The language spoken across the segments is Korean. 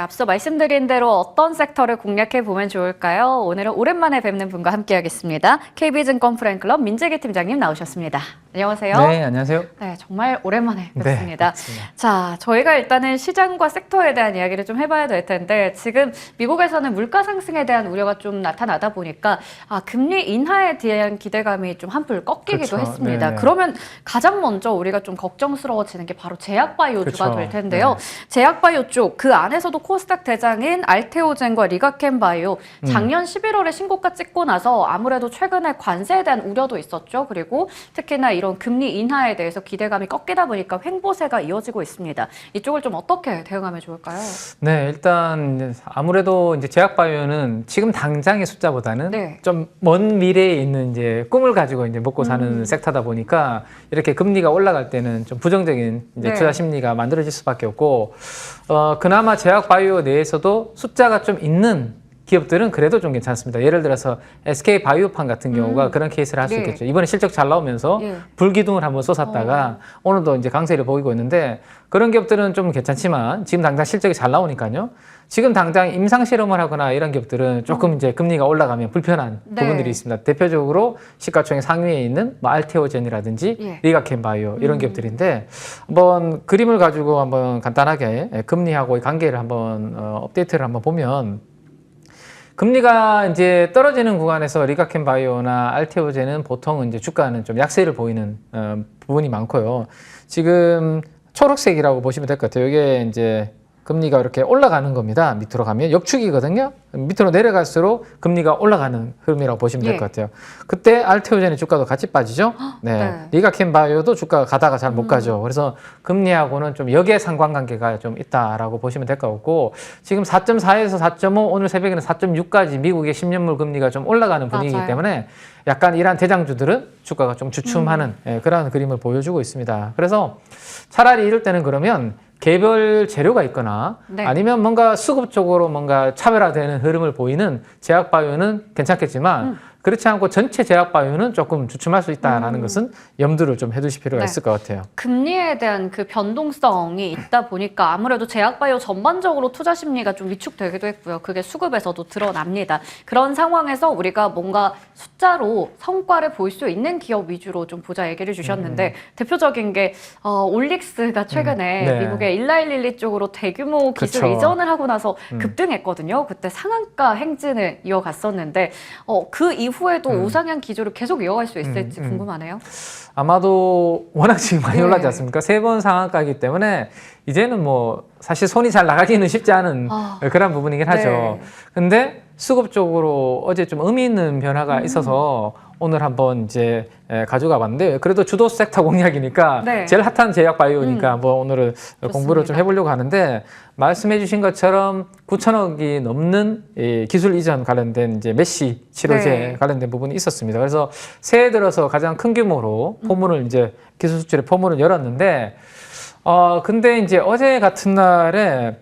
앞서 말씀드린 대로 어떤 섹터를 공략해 보면 좋을까요? 오늘은 오랜만에 뵙는 분과 함께하겠습니다. KB증권 프렌클럽 민재기 팀장님 나오셨습니다. 안녕하세요. 네, 안녕하세요. 네, 정말 오랜만에 뵙습니다. 네, 자, 저희가 일단은 시장과 섹터에 대한 이야기를 좀 해봐야 될 텐데 지금 미국에서는 물가 상승에 대한 우려가 좀 나타나다 보니까 금리 인하에 대한 기대감이 좀 한풀 꺾이기도 그렇죠. 했습니다. 네. 그러면 가장 먼저 우리가 좀 걱정스러워지는 게 바로 제약바이오주가 그렇죠. 될 텐데요. 네. 제약바이오 쪽, 그 안에서도 코스닥 대장인 알테오젠과 리가켄바이오 작년 11월에 신고가 찍고 나서 아무래도 최근에 관세에 대한 우려도 있었죠. 그리고 특히나 이런 금리 인하에 대해서 기대감이 꺾이다 보니까 횡보세가 이어지고 있습니다. 이쪽을 좀 어떻게 대응하면 좋을까요? 네, 일단 아무래도 이제 제약바이오는 지금 당장의 숫자보다는 네. 좀 먼 미래에 있는 이제 꿈을 가지고 이제 먹고 사는 섹터다 보니까 이렇게 금리가 올라갈 때는 좀 부정적인 이제 네. 투자 심리가 만들어질 수밖에 없고, 그나마 제약바이오 내에서도 숫자가 좀 있는 기업들은 그래도 좀 괜찮습니다. 예를 들어서 SK 바이오판 같은 경우가 그런 케이스를 할 수 네. 있겠죠. 이번에 실적 잘 나오면서 예. 불기둥을 한번 쏟았다가 오늘도 이제 강세를 보이고 있는데, 그런 기업들은 좀 괜찮지만 지금 당장 실적이 잘 나오니까요. 지금 당장 임상 실험을 하거나 이런 기업들은 조금 이제 금리가 올라가면 불편한 네. 부분들이 있습니다. 대표적으로 시가총액 상위에 있는 뭐 알테오젠이라든지 예. 리가켄바이오 이런 기업들인데, 한번 그림을 가지고 한번 간단하게 금리하고의 관계를 한번 업데이트를 한번 보면, 금리가 이제 떨어지는 구간에서 리가켄바이오나 알테오젠은 보통 이제 주가는 좀 약세를 보이는 부분이 많고요. 지금 초록색이라고 보시면 될 것 같아요. 이게 이제 금리가 이렇게 올라가는 겁니다. 밑으로 가면 역축이거든요. 밑으로 내려갈수록 금리가 올라가는 흐름이라고 보시면 될 것 같아요. 그때 알테오젠의 주가도 같이 빠지죠. 네. 네. 리가켄바이오도 주가가 가다가 잘 못 가죠. 그래서 금리하고는 좀 역의 상관관계가 좀 있다라고 보시면 될 것 같고, 지금 4.4에서 4.5, 오늘 새벽에는 4.6까지 미국의 10년물 금리가 좀 올라가는 분위기이기 맞아요. 때문에 약간 이러한 대장주들은 주가가 좀 주춤하는 그런 그림을 보여주고 있습니다. 그래서 차라리 이럴 때는 그러면 개별 재료가 있거나 네. 아니면 뭔가 수급적으로 뭔가 차별화되는 흐름을 보이는 제약바이오는 괜찮겠지만, 그렇지 않고 전체 제약바이오는 조금 주춤할 수 있다는 것은 염두를 좀 해두실 필요가 네. 있을 것 같아요. 금리에 대한 그 변동성이 있다 보니까 아무래도 제약바이오 전반적으로 투자 심리가 좀 위축되기도 했고요. 그게 수급에서도 드러납니다. 그런 상황에서 우리가 뭔가 숫자로 성과를 볼 수 있는 기업 위주로 좀 보자 얘기를 주셨는데, 대표적인 게 올릭스가 최근에 네. 미국의 일라이릴리 쪽으로 대규모 기술 그쵸. 이전을 하고 나서 급등했거든요. 그때 상한가 행진을 이어갔었는데 그 이후에도 우상향 기조를 계속 이어갈 수 있을지 궁금하네요. 아마도 워낙 지금 많이 네. 올랐지 않습니까? 3번 상한가이기 때문에 이제는 뭐 사실 손이 잘 나가기는 쉽지 않은 그런 부분이긴 하죠. 네. 근데 수급적으로 어제 좀 의미 있는 변화가 있어서 오늘 한번 이제 가져가 봤는데, 그래도 주도 섹터 공략이니까 네. 제일 핫한 제약 바이오니까 뭐 오늘은 공부를 좀 해보려고 하는데, 말씀해 주신 것처럼 9천억이 넘는 이 기술 이전 관련된 이제 메시 치료제 네. 관련된 부분이 있었습니다. 그래서 새해 들어서 가장 큰 규모로 포문을 이제 기술 수출의 포문을 열었는데, 근데 이제 어제 같은 날에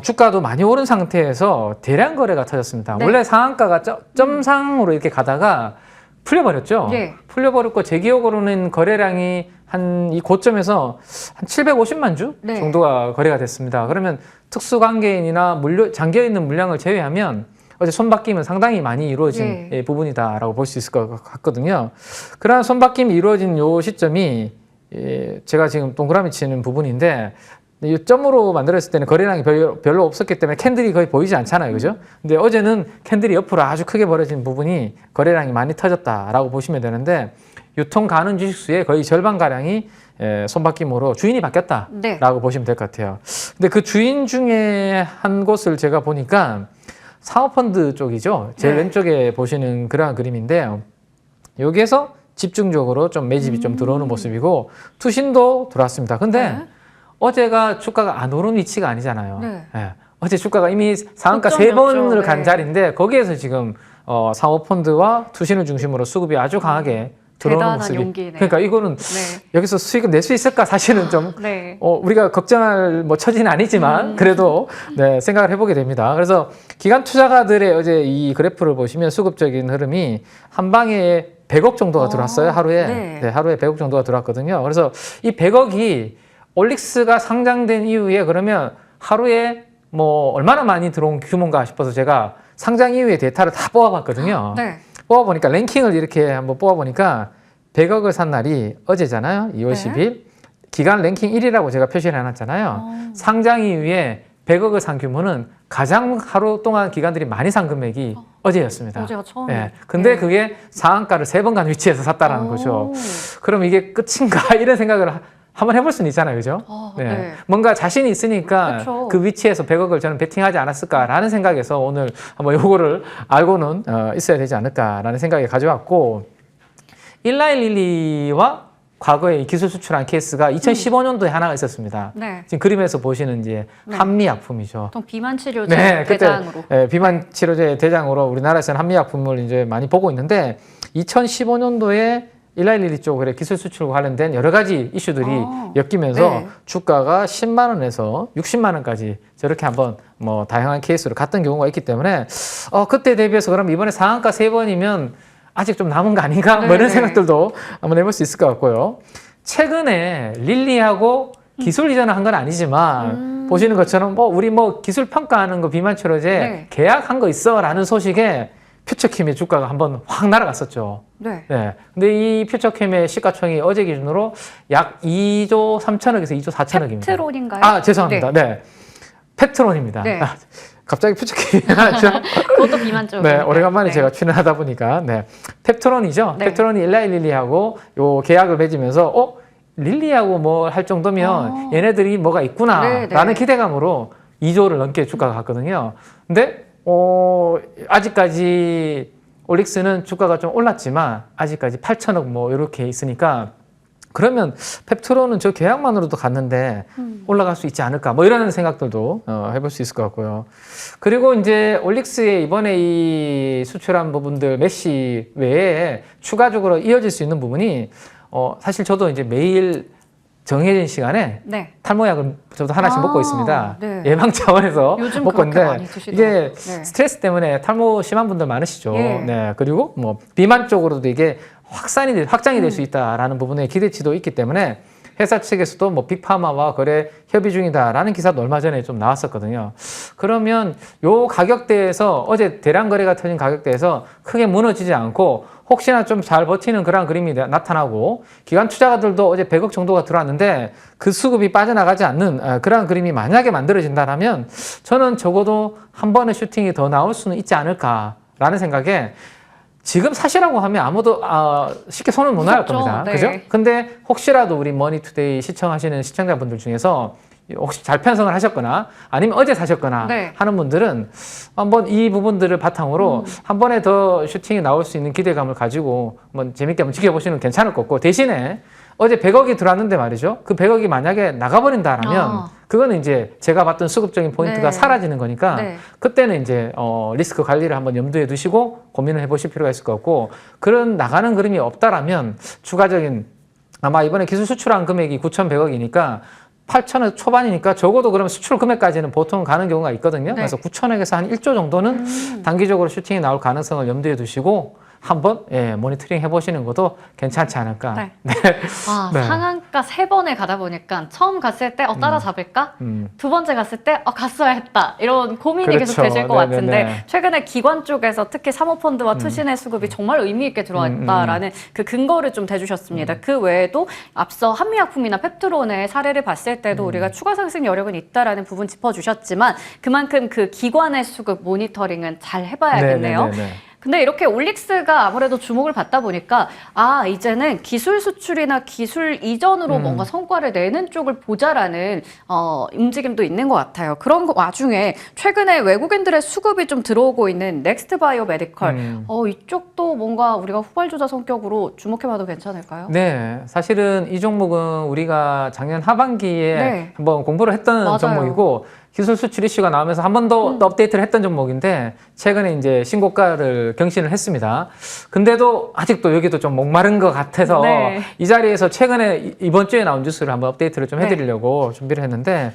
주가도 많이 오른 상태에서 대량 거래가 터졌습니다. 네. 원래 상한가가 점상으로 이렇게 가다가 풀려버렸죠. 네. 풀려버렸고, 제 기억으로는 거래량이 한 이 고점에서 한 750만 주 네. 정도가 거래가 됐습니다. 그러면 특수관계인이나 잠겨있는 물량을 제외하면 어제 손바뀜은 상당히 많이 이루어진 네. 부분이다라고 볼 수 있을 것 같거든요. 그러한 손바뀜이 이루어진 요 시점이 제가 지금 동그라미 치는 부분인데, 이 점으로 만들었을 때는 거래량이 별로 없었기 때문에 캔들이 거의 보이지 않잖아요. 그죠? 근데 어제는 캔들이 옆으로 아주 크게 벌어진 부분이 거래량이 많이 터졌다라고 보시면 되는데, 유통 가능 주식수의 거의 절반가량이 손바뀜으로 주인이 바뀌었다라고 네. 보시면 될 것 같아요. 근데 그 주인 중에 한 곳을 제가 보니까 사모펀드 쪽이죠. 제일 네. 왼쪽에 보시는 그러한 그림인데요. 여기에서 집중적으로 좀 매집이 좀 들어오는 모습이고, 투신도 들어왔습니다. 근데 네. 어제가 주가가 안 오른 위치가 아니잖아요. 네. 예. 어제 주가가 이미 상한가 고점이었죠. 3번을 간 네. 자리인데, 거기에서 지금 사모펀드와 투신을 중심으로 수급이 아주 강하게 들어오는 대단한 모습이. 용기네요. 그러니까 이거는 네. 여기서 수익을 낼 수 있을까? 사실은 좀 네. 우리가 걱정할 뭐 처지는 아니지만 그래도 네, 생각을 해보게 됩니다. 그래서 기관 투자가들의 어제 이 그래프를 보시면 수급적인 흐름이 한 방에 100억 정도가 들어왔어요. 하루에. 네. 네, 하루에 100억 정도가 들어왔거든요. 그래서 이 100억이 올릭스가 상장된 이후에 그러면 하루에 뭐 얼마나 많이 들어온 규모인가 싶어서 제가 상장 이후의 데이터를 다 뽑아봤거든요. 네. 뽑아보니까 랭킹을 이렇게 한번 뽑아보니까 100억을 산 날이 어제잖아요. 2월 10일. 기간 랭킹 1위라고 제가 표시를 해놨잖아요. 상장 이후에 100억을 산 규모는 가장 하루 동안 기관들이 많이 산 금액이 어제였습니다. 어제가 처음이에요. 네. 근데 그게 상한가를 3번간 위치해서 샀다라는 거죠. 그럼 이게 끝인가 이런 생각을 한번 해볼 수는 있잖아요, 그죠? 네. 뭔가 자신이 있으니까 그쵸. 그 위치에서 100억을 저는 베팅하지 않았을까라는 생각에서 오늘 한번 요거를 알고는 있어야 되지 않을까라는 생각이 가져왔고, 1912와 과거에 기술 수출한 케이스가 2015년도에 하나가 있었습니다. 네. 지금 그림에서 보시는 이제 한미약품이죠. 보통 비만 치료제 네, 대장으로. 그때 비만 치료제 대장으로 우리나라에서는 한미약품을 이제 많이 보고 있는데 2015년도에 1912 쪽에 기술 수출과 관련된 여러 가지 이슈들이 엮이면서 네. 주가가 10만 원에서 60만 원까지 저렇게 한번 뭐 다양한 케이스로 갔던 경우가 있기 때문에 그때 대비해서 그럼 이번에 상한가 3번이면 아직 좀 남은 거 아닌가? 뭐 이런 네네. 생각들도 한번 해볼 수 있을 것 같고요. 최근에 릴리하고 기술 이전을 한 건 아니지만 보시는 것처럼 우리 기술 평가하는 거 비만 치료제 네. 계약한 거 있어라는 소식에 퓨처킴의 주가가 한번 확 날아갔었죠. 네. 네. 근데 이 퓨처캠의 시가총액이 어제 기준으로 약 2조 3천억에서 2조 4천억입니다. 페트롤인가요? 죄송합니다. 네. 페트론입니다. 네. 갑자기 퓨처캠이 나왔죠. 그것도 비만 쪽. 네, 오래간만에 제가 출연하다 보니까 펩트론이죠. 네. 펩트론이 일라일릴리하고 요 계약을 맺으면서 릴리하고 뭐 할 정도면 얘네들이 뭐가 있구나라는 네, 네. 기대감으로 2조를 넘게 주가가 갔거든요. 근데 아직까지 올릭스는 주가가 좀 올랐지만 아직까지 8천억 뭐 이렇게 있으니까 그러면 펩트론은 저 계약만으로도 갔는데 올라갈 수 있지 않을까 뭐 이런 생각들도 해볼 수 있을 것 같고요. 그리고 이제 올릭스의 이번에 이 수출한 부분들 메시 외에 추가적으로 이어질 수 있는 부분이 사실 저도 이제 매일 정해진 시간에 네. 탈모약을 저도 하나씩 먹고 있습니다. 네. 예방 차원에서 요즘 먹고 그렇게 있는데 많이 드시더라고요. 이게 네. 스트레스 때문에 탈모 심한 분들 많으시죠. 예. 네. 그리고 뭐 비만 쪽으로도 이게 확장이 될 수 있다라는 부분에 기대치도 있기 때문에 회사 측에서도 뭐 빅파마와 거래 협의 중이다라는 기사도 얼마 전에 좀 나왔었거든요. 그러면 요 가격대에서 어제 대량 거래가 터진 가격대에서 크게 무너지지 않고 혹시나 좀 잘 버티는 그런 그림이 나타나고 기관 투자가들도 어제 100억 정도가 들어왔는데 그 수급이 빠져나가지 않는 그런 그림이 만약에 만들어진다면 저는 적어도 한 번의 슈팅이 더 나올 수는 있지 않을까라는 생각에 지금 사시라고 하면 아무도 쉽게 손을 못 나갈 겁니다. 네. 그죠? 근데 혹시라도 우리 머니투데이 시청하시는 시청자분들 중에서 혹시 잘 편성을 하셨거나 아니면 어제 사셨거나 네. 하는 분들은 한번 이 부분들을 바탕으로 한 번에 더 슈팅이 나올 수 있는 기대감을 가지고 한번 재밌게 한번 지켜보시는 괜찮을 것 같고 대신에 어제 100억이 들어왔는데 말이죠. 그 100억이 만약에 나가버린다라면 그거는 이제 제가 봤던 수급적인 포인트가 네. 사라지는 거니까 네. 그때는 이제 리스크 관리를 한번 염두에 두시고 고민을 해보실 필요가 있을 것 같고 그런 나가는 그림이 없다라면 추가적인 아마 이번에 기술 수출한 금액이 9,100억이니까 8천억 초반이니까 적어도 그러면 수출 금액까지는 보통 가는 경우가 있거든요. 네. 그래서 9천억에서 한 1조 정도는 단기적으로 슈팅이 나올 가능성을 염두에 두시고 한번 모니터링 해보시는 것도 괜찮지 않을까. 네. 네. 네. 상한가 3번에 가다 보니까 처음 갔을 때 따라잡을까? 두 번째 갔을 때 갔어야 했다. 이런 고민이 그렇죠. 계속 되실 것 네네네. 같은데 최근에 기관 쪽에서 특히 사모펀드와 투신의 수급이 정말 의미 있게 들어왔다라는 그 근거를 좀 대주셨습니다. 그 외에도 앞서 한미약품이나 펩트론의 사례를 봤을 때도 우리가 추가 상승 여력은 있다라는 부분 짚어주셨지만 그만큼 그 기관의 수급 모니터링은 잘 해봐야겠네요. 네네네네. 근데 이렇게 올릭스가 아무래도 주목을 받다 보니까 이제는 기술 수출이나 기술 이전으로 뭔가 성과를 내는 쪽을 보자라는 움직임도 있는 것 같아요. 그런 와중에 최근에 외국인들의 수급이 좀 들어오고 있는 넥스트 바이오 메디컬 이쪽도 뭔가 우리가 후발주자 성격으로 주목해봐도 괜찮을까요? 네, 사실은 이 종목은 우리가 작년 하반기에 네. 한번 공부를 했던 맞아요. 종목이고 기술 수출 이슈가 나오면서 한 번 더 업데이트를 했던 종목인데 최근에 이제 신고가를 경신을 했습니다. 근데도 아직도 여기도 좀 목마른 것 같아서 네. 이 자리에서 최근에 이번 주에 나온 뉴스를 한번 업데이트를 좀 해드리려고 준비를 했는데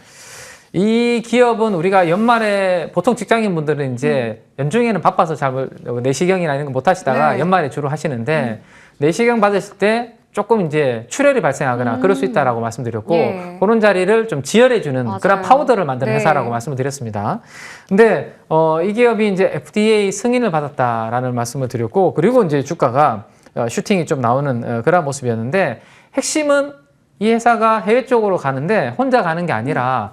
이 기업은 우리가 연말에 보통 직장인 분들은 이제 연중에는 바빠서 잘 내시경이나 이런 거 못 하시다가 네. 연말에 주로 하시는데 내시경 받으실 때 조금 이제 출혈이 발생하거나 그럴 수 있다라고 말씀드렸고 예. 그런 자리를 좀 지혈해주는 맞아요. 그런 파우더를 만드는 네. 회사라고 말씀을 드렸습니다. 근데 이 기업이 이제 FDA 승인을 받았다라는 말씀을 드렸고 그리고 이제 주가가 슈팅이 좀 나오는 그런 모습이었는데 핵심은 이 회사가 해외 쪽으로 가는데 혼자 가는 게 아니라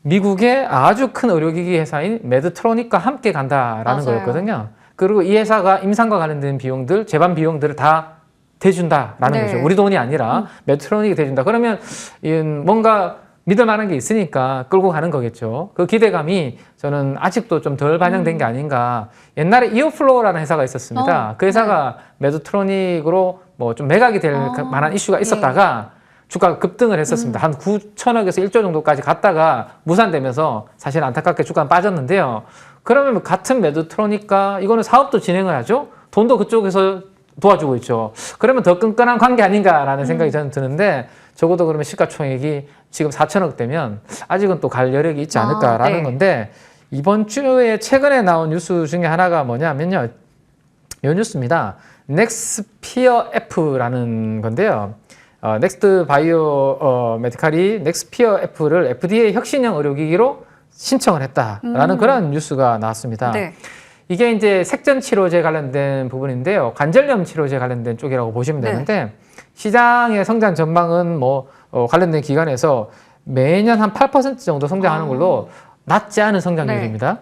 미국의 아주 큰 의료기기 회사인 메드트로닉과 함께 간다라는 맞아요. 거였거든요. 그리고 이 회사가 임상과 관련된 비용들, 재반 비용들을 다 대준다라는 네. 거죠. 우리 돈이 아니라 메트로닉이 대준다. 그러면 뭔가 믿을 만한 게 있으니까 끌고 가는 거겠죠. 그 기대감이 저는 아직도 좀 덜 반영된 게 아닌가. 옛날에 이어플로우라는 회사가 있었습니다. 그 회사가 메드트로닉으로 뭐 좀 매각이 될 만한 이슈가 있었다가 주가가 급등을 했었습니다. 한 9천억에서 1조 정도까지 갔다가 무산되면서 사실 안타깝게 주가는 빠졌는데요. 그러면 같은 메드트로닉과 이거는 사업도 진행을 하죠. 돈도 그쪽에서 도와주고 있죠. 그러면 더 끈끈한 관계 아닌가라는 생각이 저는 드는데 적어도 그러면 시가총액이 지금 4천억 되면 아직은 또 갈 여력이 있지 않을까라는 네. 건데 이번 주에 최근에 나온 뉴스 중에 하나가 뭐냐면요. 이 뉴스입니다. 넥스피어 F라는 건데요. 넥스트 바이오 메디칼이 넥스피어 F를 FDA 혁신형 의료기기로 신청을 했다라는 그런 뉴스가 나왔습니다. 네. 이게 이제 색전 치료제 관련된 부분인데요. 관절염 치료제 관련된 쪽이라고 보시면 되는데 시장의 성장 전망은 뭐 관련된 기관에서 매년 한 8% 정도 성장하는 걸로 낮지 않은 성장률입니다.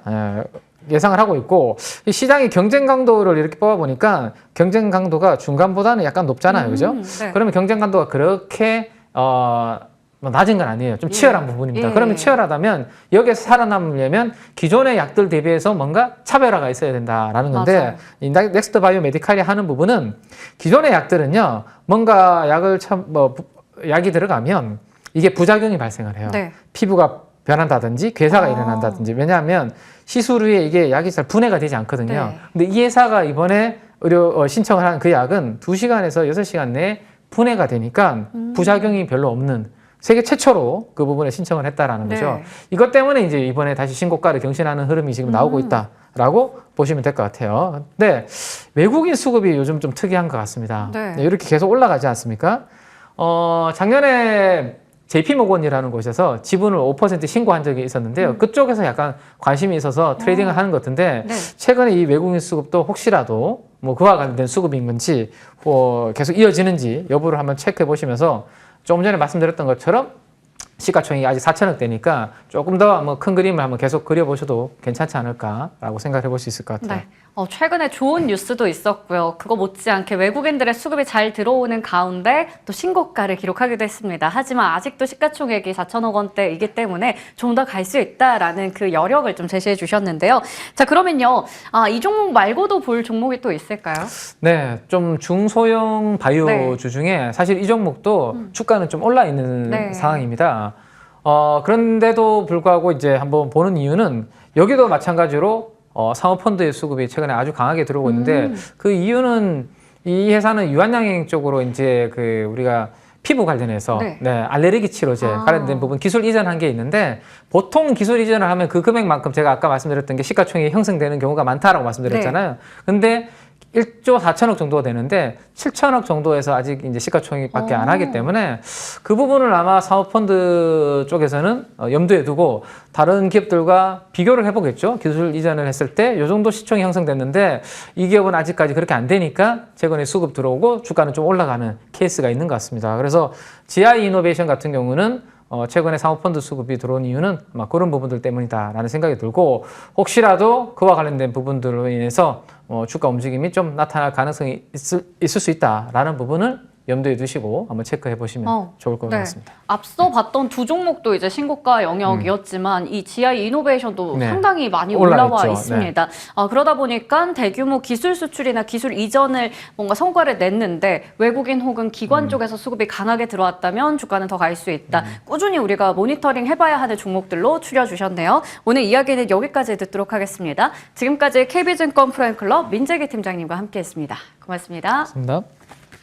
예상을 하고 있고 이 시장의 경쟁 강도를 이렇게 뽑아 보니까 경쟁 강도가 중간보다는 약간 높잖아요, 그죠? 네. 그러면 경쟁 강도가 그렇게 뭐 낮은 건 아니에요. 좀 치열한 부분입니다. 그러면 치열하다면 여기에서 살아남으려면 기존의 약들 대비해서 뭔가 차별화가 있어야 된다라는 건데 맞아요. 이 넥스트 바이오 메디칼이 하는 부분은 기존의 약들은요, 뭔가 약이 들어가면 이게 부작용이 발생을 해요. 네. 피부가 변한다든지 괴사가 일어난다든지 왜냐하면 시술 후에 이게 약이 잘 분해가 되지 않거든요. 네. 근데 이 회사가 이번에 신청을 한 그 약은 2시간에서 6시간 내에 분해가 되니까 부작용이 별로 없는 세계 최초로 그 부분에 신청을 했다라는 네. 거죠. 이것 때문에 이제 이번에 다시 신고가를 경신하는 흐름이 지금 나오고 있다라고 보시면 될 것 같아요. 근데 외국인 수급이 요즘 좀 특이한 것 같습니다. 네. 이렇게 계속 올라가지 않습니까? 작년에 JP모건이라는 곳에서 지분을 5% 신고한 적이 있었는데요. 그쪽에서 약간 관심이 있어서 트레이딩을 하는 것 같은데 네. 최근에 이 외국인 수급도 혹시라도 뭐 그와 관련된 수급인 건지 계속 이어지는지 여부를 한번 체크해 보시면서 조금 전에 말씀드렸던 것처럼 시가총액이 아직 4천억 되니까 조금 더 뭐 큰 그림을 한번 계속 그려보셔도 괜찮지 않을까라고 생각해 볼 수 있을 것 같아요. 네. 최근에 좋은 뉴스도 있었고요. 그거 못지않게 외국인들의 수급이 잘 들어오는 가운데 또 신고가를 기록하기도 했습니다. 하지만 아직도 시가총액이 4천억 원대이기 때문에 좀 더 갈 수 있다라는 그 여력을 좀 제시해 주셨는데요. 자, 그러면요. 이 종목 말고도 볼 종목이 또 있을까요? 네, 좀 중소형 바이오주 네. 중에 사실 이 종목도 주가는 좀 올라 있는 네. 상황입니다. 그런데도 불구하고 이제 한번 보는 이유는 여기도 마찬가지로 사모펀드의 수급이 최근에 아주 강하게 들어오고 있는데 그 이유는 이 회사는 유한양행 쪽으로 이제 그 우리가 피부 관련해서 네. 알레르기 치료제 관련된 부분 기술 이전한 게 있는데 보통 기술 이전을 하면 그 금액만큼 제가 아까 말씀드렸던 게 시가총액이 형성되는 경우가 많다라고 말씀드렸잖아요. 근데 1조 4천억 정도가 되는데 7천억 정도에서 아직 이제 시가총액밖에 안 하기 때문에 그 부분을 아마 사모펀드 쪽에서는 염두에 두고 다른 기업들과 비교를 해보겠죠. 기술 이전을 했을 때 이 정도 시총이 형성됐는데 이 기업은 아직까지 그렇게 안 되니까 최근에 수급 들어오고 주가는 좀 올라가는 케이스가 있는 것 같습니다. 그래서 GI 이노베이션 같은 경우는 최근에 사모펀드 수급이 들어온 이유는 아마 그런 부분들 때문이다라는 생각이 들고 혹시라도 그와 관련된 부분들로 인해서 주가 움직임이 좀 나타날 가능성이 있을 수 있다라는 부분을 염두에 두시고 한번 체크해 보시면 좋을 것 같습니다. 앞서 봤던 두 종목도 이제 신고가 영역이었지만 이 GI 이노베이션도 네. 상당히 많이 올라와 올라있죠. 있습니다. 그러다 보니까 대규모 기술 수출이나 기술 이전을 뭔가 성과를 냈는데 외국인 혹은 기관 쪽에서 수급이 강하게 들어왔다면 주가는 더 갈 수 있다. 꾸준히 우리가 모니터링 해봐야 하는 종목들로 추려주셨네요. 오늘 이야기는 여기까지 듣도록 하겠습니다. 지금까지 KB증권 프라임클럽 민재기 팀장님과 함께했습니다. 고맙습니다. 고맙습니다.